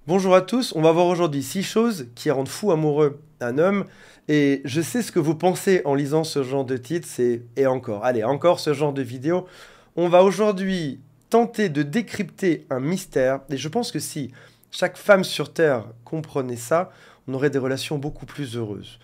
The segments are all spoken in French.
Bonjour à tous, on va voir aujourd'hui 6 choses qui rendent fou amoureux un homme. Et je sais ce que vous pensez en lisant ce genre de titre, c'est et encore, allez, encore ce genre de vidéo. On va aujourd'hui tenter de décrypter un mystère. Et je pense que si chaque femme sur Terre comprenait ça, on aurait des relations beaucoup plus heureuses.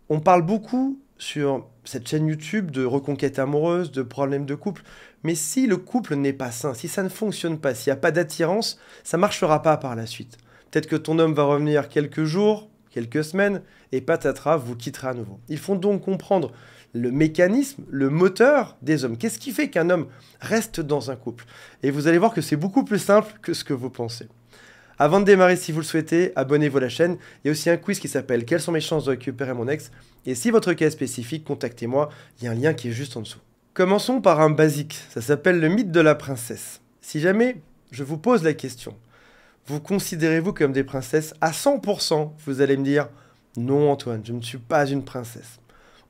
On parle beaucoup sur cette chaîne YouTube de reconquête amoureuse, de problèmes de couple, mais si le couple n'est pas sain, si ça ne fonctionne pas, s'il n'y a pas d'attirance, ça ne marchera pas par la suite. Peut-être que ton homme va revenir quelques jours, quelques semaines, et patatras, vous quittera à nouveau. Il faut donc comprendre le mécanisme, le moteur des hommes. Qu'est-ce qui fait qu'un homme reste dans un couple? Et vous allez voir que c'est beaucoup plus simple que ce que vous pensez. Avant de démarrer, si vous le souhaitez, abonnez-vous à la chaîne. Il y a aussi un quiz qui s'appelle Quelles sont mes chances de récupérer mon ex? Et si votre cas est spécifique, contactez-moi. Il y a un lien qui est juste en dessous. Commençons par un basique. Ça s'appelle le mythe de la princesse. Si jamais je vous pose la question, vous considérez-vous comme des princesses? À 100%, vous allez me dire non, Antoine, je ne suis pas une princesse.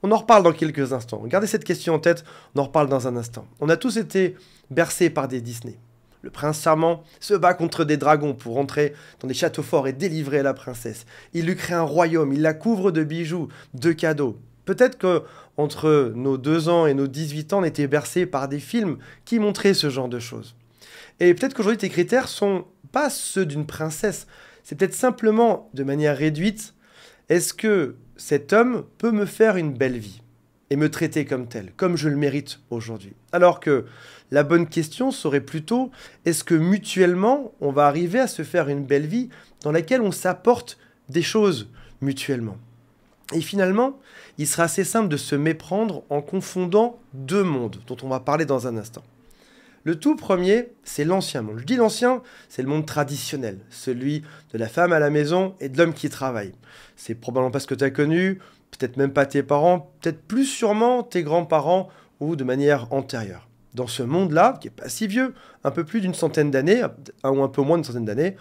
On en reparle dans quelques instants. Gardez cette question en tête, on en reparle dans un instant. On a tous été bercés par des Disney. Le prince charmant se bat contre des dragons pour entrer dans des châteaux forts et délivrer la princesse. Il lui crée un royaume, il la couvre de bijoux, de cadeaux. Peut-être que entre nos 2 ans et nos 18 ans, on était bercés par des films qui montraient ce genre de choses. Et peut-être qu'aujourd'hui, tes critères sont pas ceux d'une princesse. C'est peut-être simplement, de manière réduite, est-ce que cet homme peut me faire une belle vie et me traiter comme tel, comme je le mérite aujourd'hui? Alors que la bonne question serait plutôt, est-ce que mutuellement, on va arriver à se faire une belle vie dans laquelle on s'apporte des choses mutuellement? Et finalement, il sera assez simple de se méprendre en confondant 2 mondes, dont on va parler dans un instant. Le tout premier, c'est l'ancien monde. Je dis l'ancien, c'est le monde traditionnel, celui de la femme à la maison et de l'homme qui travaille. C'est probablement pas ce que tu as connu, peut-être même pas tes parents, peut-être plus sûrement tes grands-parents ou de manière antérieure. Dans ce monde-là, qui est pas si vieux, un peu plus d'une centaine d'années, ou un peu moins d'une centaine d'années,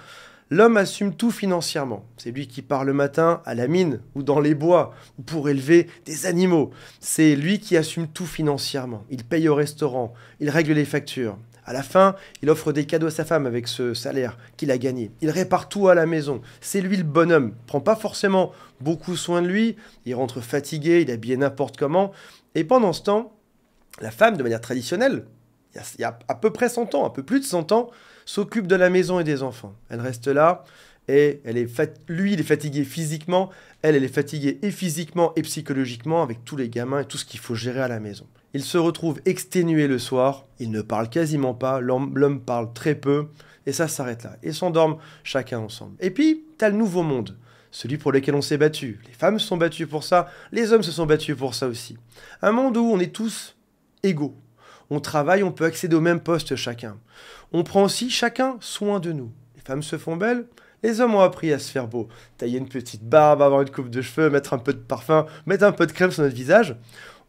l'homme assume tout financièrement. C'est lui qui part le matin à la mine ou dans les bois pour élever des animaux. C'est lui qui assume tout financièrement. Il paye au restaurant, il règle les factures. À la fin, il offre des cadeaux à sa femme avec ce salaire qu'il a gagné. Il répare tout à la maison. C'est lui le bonhomme. Il prend pas forcément beaucoup soin de lui. Il rentre fatigué, il est habillé n'importe comment. Et pendant ce temps, la femme, de manière traditionnelle, il y a à peu près 100 ans, un peu plus de 100 ans, s'occupe de la maison et des enfants. Elle reste là et lui, il est fatigué physiquement, elle est fatiguée et physiquement et psychologiquement avec tous les gamins et tout ce qu'il faut gérer à la maison. Il se retrouve exténué le soir, il ne parle quasiment pas, l'homme parle très peu et ça s'arrête là. Ils s'endorment chacun ensemble. Et puis, tu as le nouveau monde. Celui pour lequel on s'est battu. Les femmes se sont battues pour ça, les hommes se sont battus pour ça aussi. Un monde où on est tous égaux. On travaille, on peut accéder au même poste chacun. On prend aussi chacun soin de nous. Les femmes se font belles, les hommes ont appris à se faire beau. Tailler une petite barbe, avoir une coupe de cheveux, mettre un peu de parfum, mettre un peu de crème sur notre visage.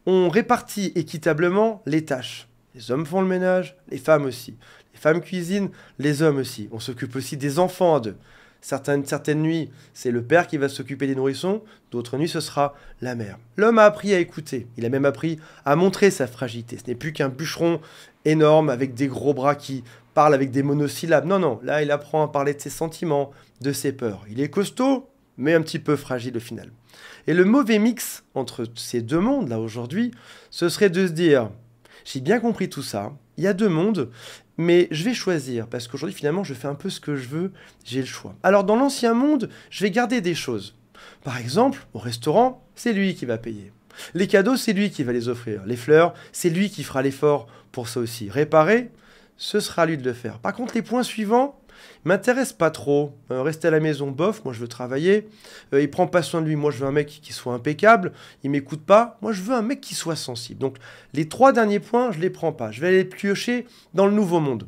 On répartit équitablement les tâches. Les hommes font le ménage, les femmes aussi. Les femmes cuisinent, les hommes aussi. On s'occupe aussi des enfants à deux. Certaines nuits, c'est le père qui va s'occuper des nourrissons, d'autres nuits, ce sera la mère. L'homme a appris à écouter, il a même appris à montrer sa fragilité. Ce n'est plus qu'un bûcheron énorme avec des gros bras qui parle avec des monosyllabes. Non, non, là, il apprend à parler de ses sentiments, de ses peurs. Il est costaud, mais un petit peu fragile au final. Et le mauvais mix entre ces 2 mondes, là, aujourd'hui, ce serait de se dire, j'ai bien compris tout ça, il y a 2 mondes, mais je vais choisir, parce qu'aujourd'hui, finalement, je fais un peu ce que je veux, j'ai le choix. Alors, dans l'ancien monde, je vais garder des choses. Par exemple, au restaurant, c'est lui qui va payer. Les cadeaux, c'est lui qui va les offrir. Les fleurs, c'est lui qui fera l'effort pour ça aussi. Réparer, ce sera à lui de le faire. Par contre, les points suivants m'intéressent pas trop. Rester à la maison, bof, moi je veux travailler. Il prend pas soin de lui, moi je veux un mec qui soit impeccable. Il m'écoute pas, moi je veux un mec qui soit sensible. Donc les 3 derniers points, je les prends pas. Je vais aller piocher dans le nouveau monde.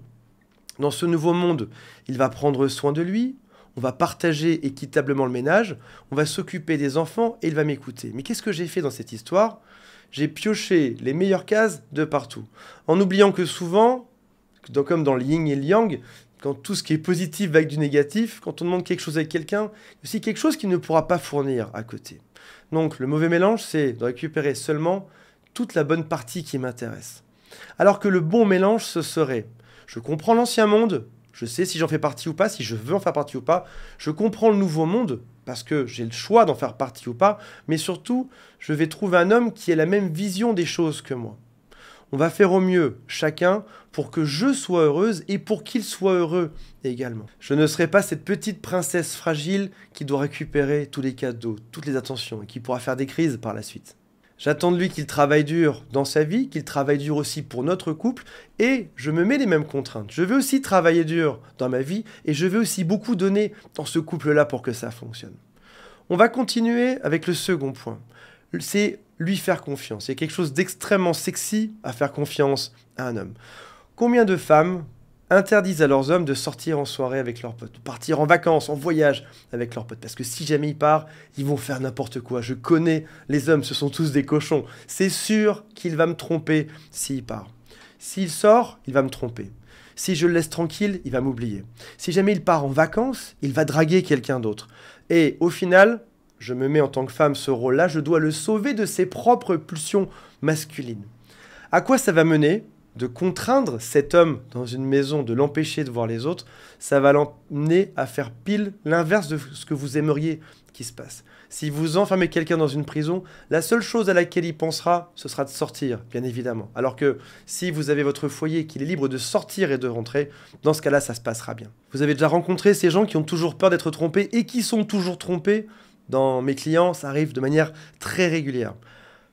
Dans ce nouveau monde, il va prendre soin de lui. On va partager équitablement le ménage. On va s'occuper des enfants et il va m'écouter. Mais qu'est-ce que j'ai fait dans cette histoire? J'ai pioché les meilleures cases de partout. En oubliant que souvent, comme dans le yin et le yang, quand tout ce qui est positif va avec du négatif, quand on demande quelque chose avec quelqu'un, il y a aussi quelque chose qu'il ne pourra pas fournir à côté. Donc le mauvais mélange, c'est de récupérer seulement toute la bonne partie qui m'intéresse. Alors que le bon mélange, ce serait, je comprends l'ancien monde, Je sais si j'en fais partie ou pas, si je veux en faire partie ou pas. Je comprends le nouveau monde parce que j'ai le choix d'en faire partie ou pas. Mais surtout, je vais trouver un homme qui ait la même vision des choses que moi. On va faire au mieux chacun pour que je sois heureuse et pour qu'il soit heureux également. Je ne serai pas cette petite princesse fragile qui doit récupérer tous les cadeaux, toutes les attentions et qui pourra faire des crises par la suite. J'attends de lui qu'il travaille dur dans sa vie, qu'il travaille dur aussi pour notre couple, et je me mets les mêmes contraintes. Je veux aussi travailler dur dans ma vie, et je veux aussi beaucoup donner dans ce couple-là pour que ça fonctionne. On va continuer avec le second point. C'est lui faire confiance. Il y a quelque chose d'extrêmement sexy à faire confiance à un homme. Combien de femmes interdisent à leurs hommes de sortir en soirée avec leurs potes, de partir en vacances, en voyage avec leurs potes, parce que si jamais ils partent, ils vont faire n'importe quoi. Je connais les hommes, ce sont tous des cochons. C'est sûr qu'il va me tromper s'il part. S'il sort, il va me tromper. Si je le laisse tranquille, il va m'oublier. Si jamais il part en vacances, il va draguer quelqu'un d'autre. Et au final, je me mets en tant que femme ce rôle-là, je dois le sauver de ses propres pulsions masculines. À quoi ça va mener ? De contraindre cet homme dans une maison, de l'empêcher de voir les autres, ça va l'emmener à faire pile l'inverse de ce que vous aimeriez qu'il se passe. Si vous enfermez quelqu'un dans une prison, la seule chose à laquelle il pensera, ce sera de sortir, bien évidemment. Alors que si vous avez votre foyer, qu'il est libre de sortir et de rentrer, dans ce cas-là, ça se passera bien. Vous avez déjà rencontré ces gens qui ont toujours peur d'être trompés et qui sont toujours trompés. Dans mes clients, ça arrive de manière très régulière.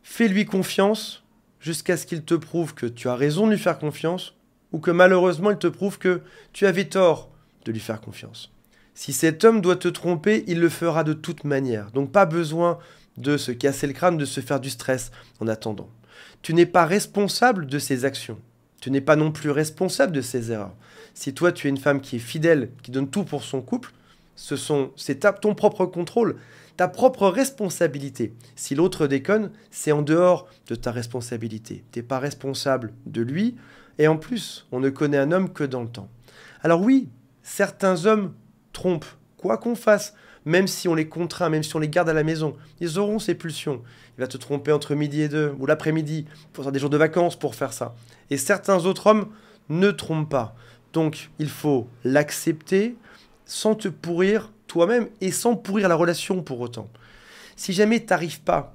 Fais-lui confiance jusqu'à ce qu'il te prouve que tu as raison de lui faire confiance ou que malheureusement il te prouve que tu avais tort de lui faire confiance. Si cet homme doit te tromper, il le fera de toute manière. Donc pas besoin de se casser le crâne, de se faire du stress en attendant. Tu n'es pas responsable de ses actions. Tu n'es pas non plus responsable de ses erreurs. Si toi tu es une femme qui est fidèle, qui donne tout pour son couple, c'est ton propre contrôle, ta propre responsabilité. Si l'autre déconne, c'est en dehors de ta responsabilité. Tu n'es pas responsable de lui, et en plus, on ne connaît un homme que dans le temps. Alors oui, certains hommes trompent, quoi qu'on fasse, même si on les contraint, même si on les garde à la maison, ils auront ces pulsions. Il va te tromper entre midi et 2, ou l'après-midi, pour faire des jours de vacances pour faire ça. Et certains autres hommes ne trompent pas. Donc, il faut l'accepter, sans te pourrir toi-même et sans pourrir la relation pour autant. Si jamais tu n'arrives pas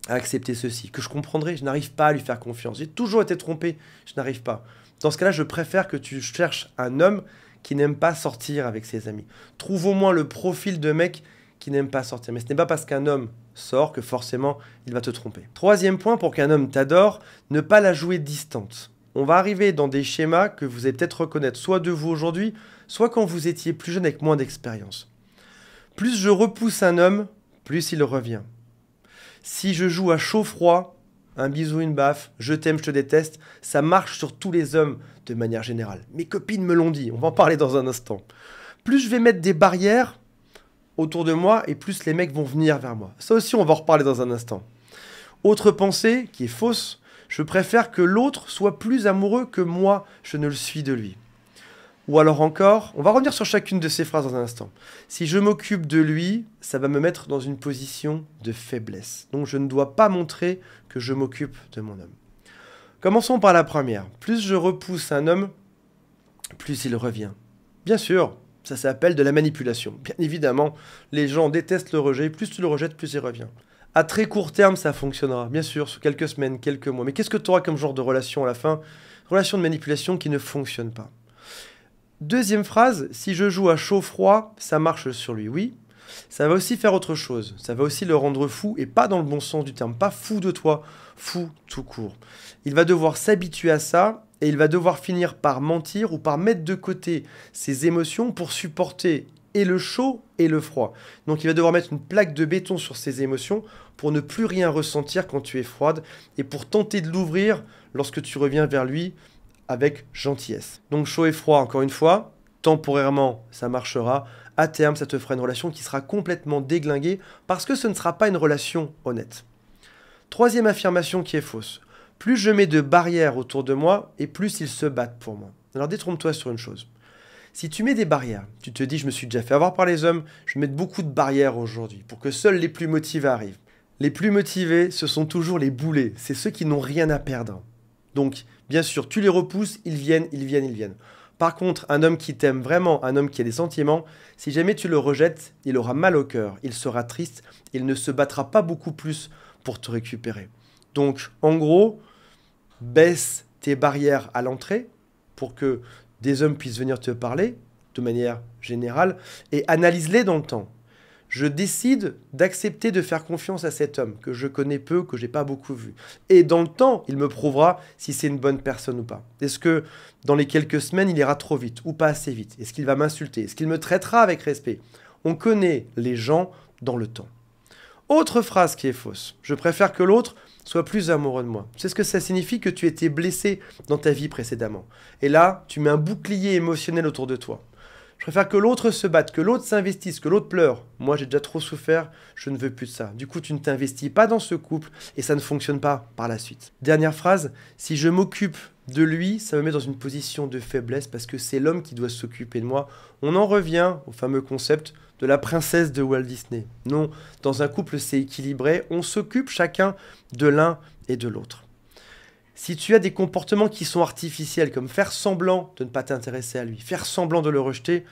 à accepter ceci, que je comprendrai, je n'arrive pas à lui faire confiance, j'ai toujours été trompé, je n'arrive pas. Dans ce cas-là, je préfère que tu cherches un homme qui n'aime pas sortir avec ses amis. Trouve au moins le profil de mec qui n'aime pas sortir. Mais ce n'est pas parce qu'un homme sort que forcément il va te tromper. Troisième point, pour qu'un homme t'adore, ne pas la jouer distante. On va arriver dans des schémas que vous allez peut-être reconnaître soit de vous aujourd'hui, soit quand vous étiez plus jeune avec moins d'expérience. Plus je repousse un homme, plus il revient. Si je joue à chaud-froid, un bisou, une baffe, je t'aime, je te déteste, ça marche sur tous les hommes de manière générale. Mes copines me l'ont dit, on va en parler dans un instant. Plus je vais mettre des barrières autour de moi et plus les mecs vont venir vers moi. Ça aussi, on va en reparler dans un instant. Autre pensée qui est fausse, je préfère que l'autre soit plus amoureux que moi, je ne le suis de lui. Ou alors encore, on va revenir sur chacune de ces phrases dans un instant. Si je m'occupe de lui, ça va me mettre dans une position de faiblesse. Donc je ne dois pas montrer que je m'occupe de mon homme. Commençons par la première. Plus je repousse un homme, plus il revient. Bien sûr, ça s'appelle de la manipulation. Bien évidemment, les gens détestent le rejet. Plus tu le rejettes, plus il revient. À très court terme, ça fonctionnera. Bien sûr, sur quelques semaines, quelques mois. Mais qu'est-ce que tu auras comme genre de relation à la fin? Relation de manipulation qui ne fonctionne pas. Deuxième phrase, si je joue à chaud-froid, ça marche sur lui. Oui, ça va aussi faire autre chose. Ça va aussi le rendre fou, et pas dans le bon sens du terme. Pas fou de toi, fou tout court. Il va devoir s'habituer à ça, et il va devoir finir par mentir ou par mettre de côté ses émotions pour supporter et le chaud et le froid. Donc il va devoir mettre une plaque de béton sur ses émotions pour ne plus rien ressentir quand tu es froide, et pour tenter de l'ouvrir lorsque tu reviens vers lui avec gentillesse. Donc chaud et froid, encore une fois, temporairement, ça marchera. À terme, ça te fera une relation qui sera complètement déglinguée parce que ce ne sera pas une relation honnête. Troisième affirmation qui est fausse. Plus je mets de barrières autour de moi et plus ils se battent pour moi. Alors détrompe-toi sur une chose. Si tu mets des barrières, tu te dis je me suis déjà fait avoir par les hommes, je vais mettre beaucoup de barrières aujourd'hui pour que seuls les plus motivés arrivent. Les plus motivés, ce sont toujours les boulets, c'est ceux qui n'ont rien à perdre. Donc, bien sûr, tu les repousses, ils viennent. Par contre, un homme qui t'aime vraiment, un homme qui a des sentiments, si jamais tu le rejettes, il aura mal au cœur, il sera triste, il ne se battra pas beaucoup plus pour te récupérer. Donc, en gros, baisse tes barrières à l'entrée pour que des hommes puissent venir te parler de manière générale et analyse-les dans le temps. Je décide d'accepter de faire confiance à cet homme que je connais peu, que j'ai pas beaucoup vu. Et dans le temps, il me prouvera si c'est une bonne personne ou pas. Est-ce que dans les quelques semaines, il ira trop vite ou pas assez vite? Est-ce qu'il va m'insulter? Est-ce qu'il me traitera avec respect? On connaît les gens dans le temps. Autre phrase qui est fausse. Je préfère que l'autre soit plus amoureux de moi. C'est ce que ça signifie que tu étais blessé dans ta vie précédemment. Et là, tu mets un bouclier émotionnel autour de toi. Je préfère que l'autre se batte, que l'autre s'investisse, que l'autre pleure. Moi, j'ai déjà trop souffert, je ne veux plus de ça. Du coup, tu ne t'investis pas dans ce couple et ça ne fonctionne pas par la suite. Dernière phrase, si je m'occupe de lui, ça me met dans une position de faiblesse parce que c'est l'homme qui doit s'occuper de moi. On en revient au fameux concept de la princesse de Walt Disney. Non, dans un couple, c'est équilibré. On s'occupe chacun de l'un et de l'autre. Si tu as des comportements qui sont artificiels, comme faire semblant de ne pas t'intéresser à lui, faire semblant de le rejeter,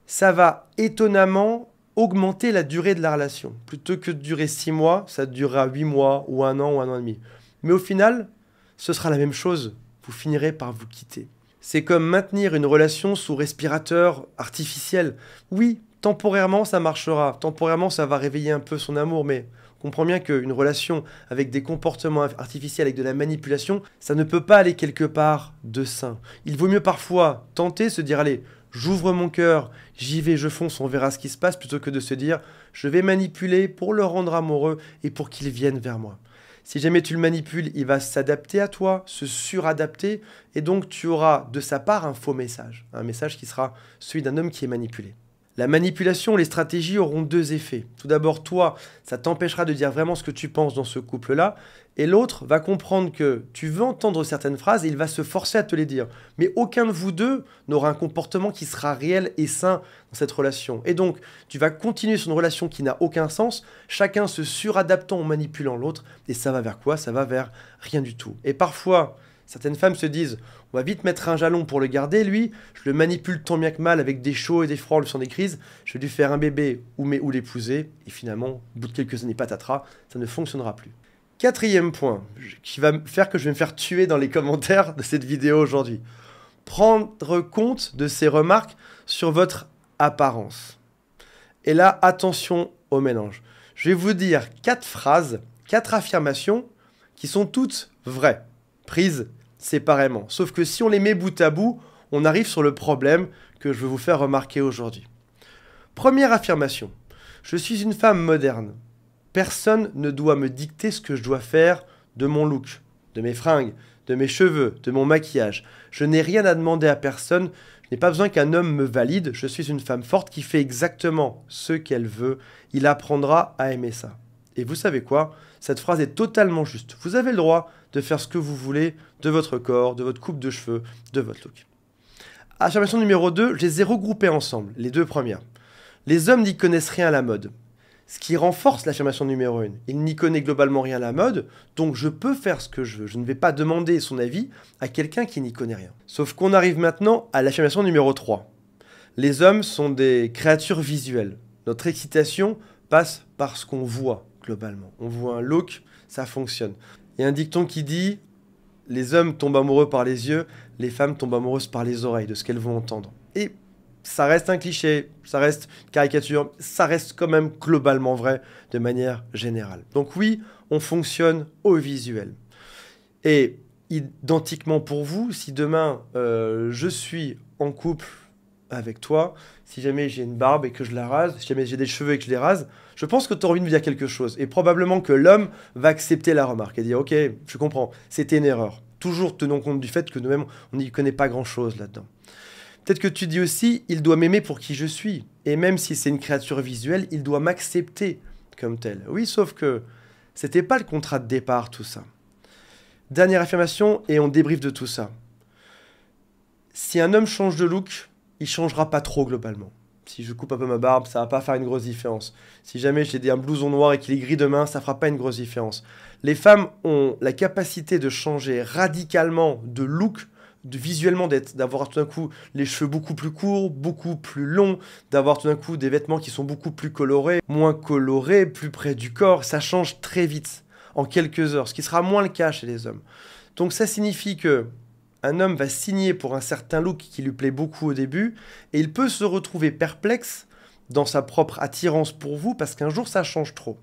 ça va étonnamment augmenter la durée de la relation. Plutôt que de durer 6 mois, ça durera 8 mois ou 1 an ou 1 an et demi. Mais au final, ce sera la même chose. Vous finirez par vous quitter. C'est comme maintenir une relation sous respirateur artificiel. Oui, temporairement, ça marchera. Temporairement, ça va réveiller un peu son amour, mais on comprend bien qu'une relation avec des comportements artificiels, avec de la manipulation, ça ne peut pas aller quelque part de sain. Il vaut mieux parfois tenter, se dire, allez, j'ouvre mon cœur, j'y vais, je fonce, on verra ce qui se passe, plutôt que de se dire, je vais manipuler pour le rendre amoureux et pour qu'il vienne vers moi. Si jamais tu le manipules, il va s'adapter à toi, se suradapter, et donc tu auras de sa part un faux message. Un message qui sera celui d'un homme qui est manipulé. La manipulation, les stratégies auront 2 effets. Tout d'abord, toi, ça t'empêchera de dire vraiment ce que tu penses dans ce couple-là, et l'autre va comprendre que tu veux entendre certaines phrases et il va se forcer à te les dire. Mais aucun de vous deux n'aura un comportement qui sera réel et sain dans cette relation. Et donc, tu vas continuer sur une relation qui n'a aucun sens, chacun se suradaptant en manipulant l'autre, et ça va vers quoi? Ça va vers rien du tout. Et parfois, certaines femmes se disent, on va vite mettre un jalon pour le garder, lui, je le manipule tant bien que mal avec des chauds et des froids, le sang des crises, je vais lui faire un bébé ou l'épouser, et finalement, au bout de quelques années patatras, ça ne fonctionnera plus. 4e point, qui va faire que je vais me faire tuer dans les commentaires de cette vidéo aujourd'hui. Prendre compte de ces remarques sur votre apparence. Et là, attention au mélange. Je vais vous dire 4 phrases, 4 affirmations qui sont toutes vraies, prises séparément. Sauf que si on les met bout à bout, on arrive sur le problème que je vais vous faire remarquer aujourd'hui. Première affirmation. Je suis une femme moderne. Personne ne doit me dicter ce que je dois faire de mon look, de mes fringues, de mes cheveux, de mon maquillage. Je n'ai rien à demander à personne. Je n'ai pas besoin qu'un homme me valide. Je suis une femme forte qui fait exactement ce qu'elle veut. Il apprendra à aimer ça. Et vous savez quoi? Cette phrase est totalement juste. Vous avez le droit de faire ce que vous voulez de votre corps, de votre coupe de cheveux, de votre look. Affirmation numéro 2, je les ai regroupées ensemble, les 2 premières. Les hommes n'y connaissent rien à la mode. Ce qui renforce l'affirmation numéro 1. Il n'y connaît globalement rien à la mode, donc je peux faire ce que je veux. Je ne vais pas demander son avis à quelqu'un qui n'y connaît rien. Sauf qu'on arrive maintenant à l'affirmation numéro 3. Les hommes sont des créatures visuelles. Notre excitation passe par ce qu'on voit, globalement. On voit un look, ça fonctionne. Il y a un dicton qui dit « Les hommes tombent amoureux par les yeux, les femmes tombent amoureuses par les oreilles, de ce qu'elles vont entendre. » Et ça reste un cliché, ça reste une caricature, ça reste quand même globalement vrai de manière générale. Donc oui, on fonctionne au visuel. Et identiquement pour vous, si demain je suis en couple avec toi, si jamais j'ai une barbe et que je la rase, si jamais j'ai des cheveux et que je les rase, je pense que tu as envie de me dire quelque chose. Et probablement que l'homme va accepter la remarque et dire « Ok, je comprends, c'était une erreur. » Toujours tenant compte du fait que nous-mêmes, on n'y connaît pas grand-chose là-dedans. Peut-être que tu dis aussi, il doit m'aimer pour qui je suis. Et même si c'est une créature visuelle, il doit m'accepter comme tel. Oui, sauf que c'était pas le contrat de départ, tout ça. Dernière affirmation, et on débriefe de tout ça. Si un homme change de look, il changera pas trop globalement. Si je coupe un peu ma barbe, ça va pas faire une grosse différence. Si jamais j'ai un blouson noir et qu'il est gris demain, ça fera pas une grosse différence. Les femmes ont la capacité de changer radicalement de look visuellement d'avoir tout d'un coup les cheveux beaucoup plus courts, beaucoup plus longs, d'avoir tout d'un coup des vêtements qui sont beaucoup plus colorés, moins colorés, plus près du corps. Ça change très vite, en quelques heures, ce qui sera moins le cas chez les hommes. Donc ça signifie que un homme va signer pour un certain look qui lui plaît beaucoup au début, et il peut se retrouver perplexe dans sa propre attirance pour vous, parce qu'un jour ça change trop.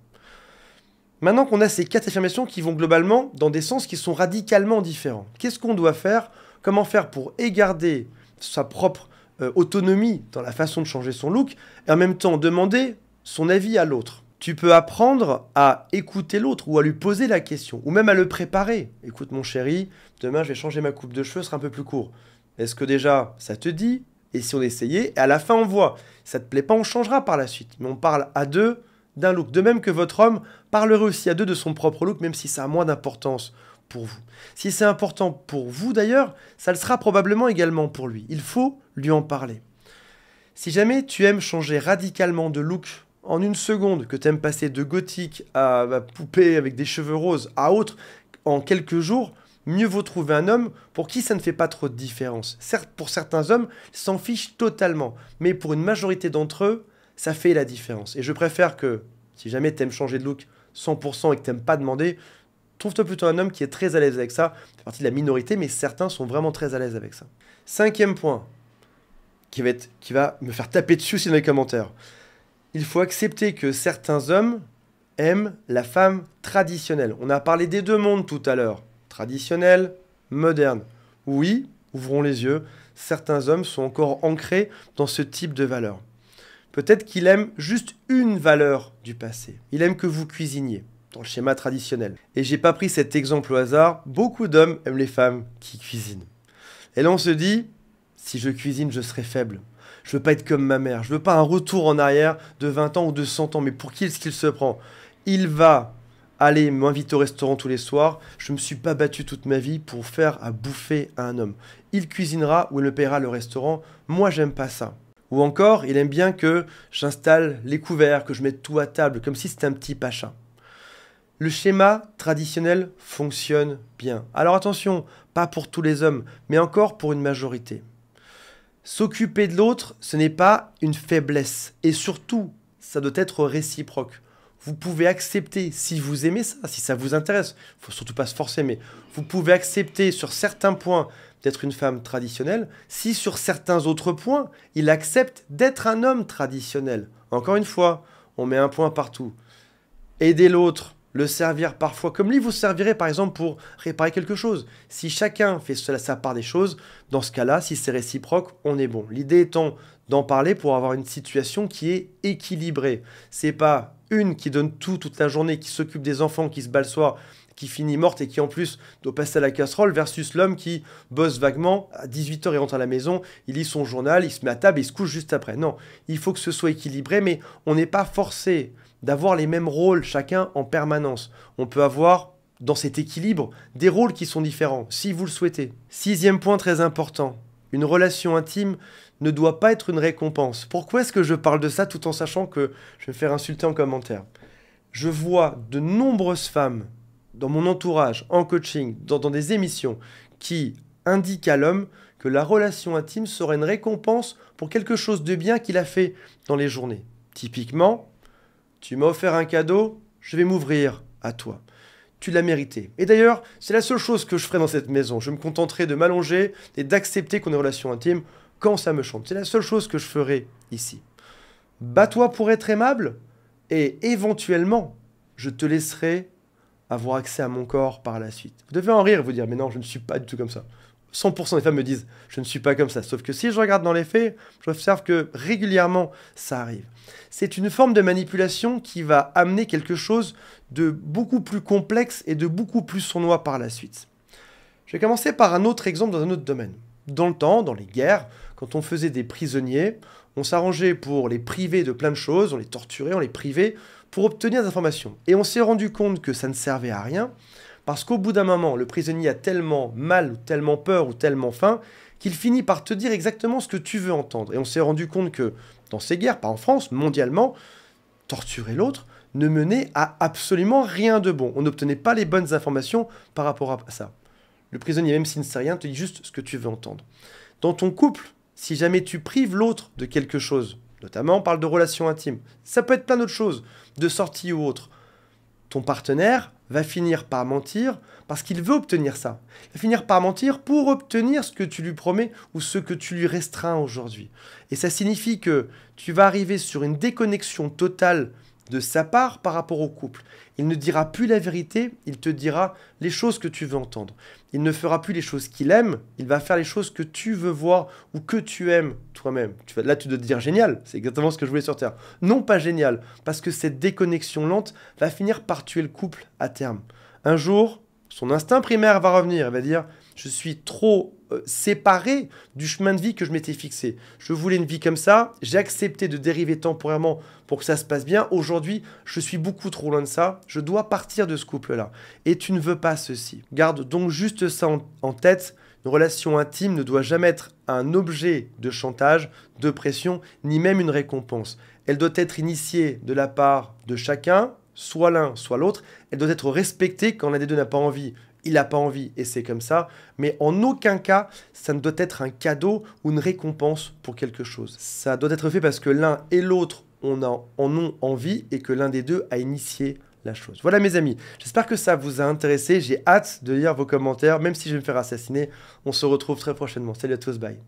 Maintenant qu'on a ces 4 affirmations qui vont globalement dans des sens qui sont radicalement différents, qu'est-ce qu'on doit faire? Comment faire pour garder sa propre autonomie dans la façon de changer son look, et en même temps demander son avis à l'autre? Tu peux apprendre à écouter l'autre ou à lui poser la question, ou même à le préparer. Écoute mon chéri, demain je vais changer ma coupe de cheveux, ce sera un peu plus court. Est-ce que déjà ça te dit? Et si on essayait, et à la fin on voit, si ça te plaît pas, on changera par la suite. Mais on parle à deux d'un look. De même que votre homme parlerait aussi à deux de son propre look, même si ça a moins d'importance pour vous. Si c'est important pour vous d'ailleurs, ça le sera probablement également pour lui. Il faut lui en parler. Si jamais tu aimes changer radicalement de look en une seconde, que tu aimes passer de gothique à poupée avec des cheveux roses à autre en quelques jours, mieux vaut trouver un homme pour qui ça ne fait pas trop de différence. Certes, pour certains hommes, ils s'en fichent totalement, mais pour une majorité d'entre eux, ça fait la différence. Et je préfère que, si jamais tu aimes changer de look 100% et que tu n'aimes pas demander, trouve-toi plutôt un homme qui est très à l'aise avec ça. Ça fait partie de la minorité, mais certains sont vraiment très à l'aise avec ça. 5e point, qui va me faire taper dessus aussi dans les commentaires. Il faut accepter que certains hommes aiment la femme traditionnelle. On a parlé des deux mondes tout à l'heure. Traditionnel, moderne. Oui, ouvrons les yeux, certains hommes sont encore ancrés dans ce type de valeurs. Peut-être qu'il aime juste une valeur du passé. Il aime que vous cuisiniez, dans le schéma traditionnel. Et j'ai pas pris cet exemple au hasard, beaucoup d'hommes aiment les femmes qui cuisinent. Et là on se dit, si je cuisine, je serai faible. Je veux pas être comme ma mère, je veux pas un retour en arrière de 20 ans ou de 100 ans. Mais pour qui est-ce qu'il se prend? Il va aller m'inviter au restaurant tous les soirs. Je me suis pas battu toute ma vie pour faire à bouffer à un homme. Il cuisinera ou il me paiera le restaurant. Moi, j'aime pas ça. Ou encore, il aime bien que j'installe les couverts, que je mette tout à table, comme si c'était un petit pacha. Le schéma traditionnel fonctionne bien. Alors attention, pas pour tous les hommes, mais encore pour une majorité. S'occuper de l'autre, ce n'est pas une faiblesse. Et surtout, ça doit être réciproque. Vous pouvez accepter, si vous aimez ça, si ça vous intéresse, il ne faut surtout pas se forcer, mais vous pouvez accepter sur certains points d'être une femme traditionnelle, si sur certains autres points, il accepte d'être un homme traditionnel. Encore une fois, on met un point partout. Aider l'autre, le servir parfois, comme lui vous servirez par exemple pour réparer quelque chose. Si chacun fait sa part des choses, dans ce cas-là, si c'est réciproque, on est bon. L'idée étant d'en parler pour avoir une situation qui est équilibrée. C'est pas une qui donne tout toute la journée, qui s'occupe des enfants, qui se bat le soir, qui finit morte et qui en plus doit passer à la casserole, versus l'homme qui bosse vaguement, à 18h il rentre à la maison, il lit son journal, il se met à table et il se couche juste après. Non, il faut que ce soit équilibré, mais on n'est pas forcé d'avoir les mêmes rôles chacun en permanence. On peut avoir dans cet équilibre des rôles qui sont différents, si vous le souhaitez. 6e point très important, une relation intime ne doit pas être une récompense. Pourquoi est-ce que je parle de ça tout en sachant que je vais me faire insulter en commentaire? Je vois de nombreuses femmes dans mon entourage, en coaching, dans des émissions, qui indiquent à l'homme que la relation intime sera une récompense pour quelque chose de bien qu'il a fait dans les journées. Typiquement, tu m'as offert un cadeau, je vais m'ouvrir à toi. Tu l'as mérité. Et d'ailleurs, c'est la seule chose que je ferai dans cette maison. Je me contenterai de m'allonger et d'accepter qu'on ait une relation intime quand ça me chante. C'est la seule chose que je ferai ici. Bats-toi pour être aimable et éventuellement, je te laisserai avoir accès à mon corps par la suite. Vous devez en rire et vous dire, mais non, je ne suis pas du tout comme ça. 100% des femmes me disent, je ne suis pas comme ça. Sauf que si je regarde dans les faits, j'observe que régulièrement, ça arrive. C'est une forme de manipulation qui va amener quelque chose de beaucoup plus complexe et de beaucoup plus sournois par la suite. Je vais commencer par un autre exemple dans un autre domaine. Dans le temps, dans les guerres, quand on faisait des prisonniers, on s'arrangeait pour les priver de plein de choses, on les torturait, on les privait, pour obtenir des informations. Et on s'est rendu compte que ça ne servait à rien, parce qu'au bout d'un moment, le prisonnier a tellement mal, ou tellement peur, ou tellement faim, qu'il finit par te dire exactement ce que tu veux entendre. Et on s'est rendu compte que, dans ces guerres, pas en France, mondialement, torturer l'autre ne menait à absolument rien de bon. On n'obtenait pas les bonnes informations par rapport à ça. Le prisonnier, même s'il ne sait rien, te dit juste ce que tu veux entendre. Dans ton couple, si jamais tu prives l'autre de quelque chose, notamment on parle de relations intimes, ça peut être plein d'autres choses, de sortie ou autre, ton partenaire va finir par mentir parce qu'il veut obtenir ça. Il va finir par mentir pour obtenir ce que tu lui promets ou ce que tu lui restreins aujourd'hui. Et ça signifie que tu vas arriver sur une déconnexion totale de sa part par rapport au couple. Il ne dira plus la vérité, il te dira les choses que tu veux entendre. Il ne fera plus les choses qu'il aime, il va faire les choses que tu veux voir ou que tu aimes toi-même. Là, tu dois te dire génial, c'est exactement ce que je voulais sur Terre. Non, pas génial, parce que cette déconnexion lente va finir par tuer le couple à terme. Un jour, son instinct primaire va revenir, il va dire « je suis trop séparé du chemin de vie que je m'étais fixé. Je voulais une vie comme ça, j'ai accepté de dériver temporairement pour que ça se passe bien. Aujourd'hui, je suis beaucoup trop loin de ça, je dois partir de ce couple-là. Et tu ne veux pas ceci. » Garde donc juste ça en tête. Une relation intime ne doit jamais être un objet de chantage, de pression, ni même une récompense. Elle doit être initiée de la part de chacun, soit l'un, soit l'autre. Elle doit être respectée quand l'un des deux n'a pas envie. Il n'a pas envie et c'est comme ça, mais en aucun cas, ça ne doit être un cadeau ou une récompense pour quelque chose. Ça doit être fait parce que l'un et l'autre en ont envie et que l'un des deux a initié la chose. Voilà mes amis, j'espère que ça vous a intéressé, j'ai hâte de lire vos commentaires, même si je vais me faire assassiner. On se retrouve très prochainement. Salut à tous, bye.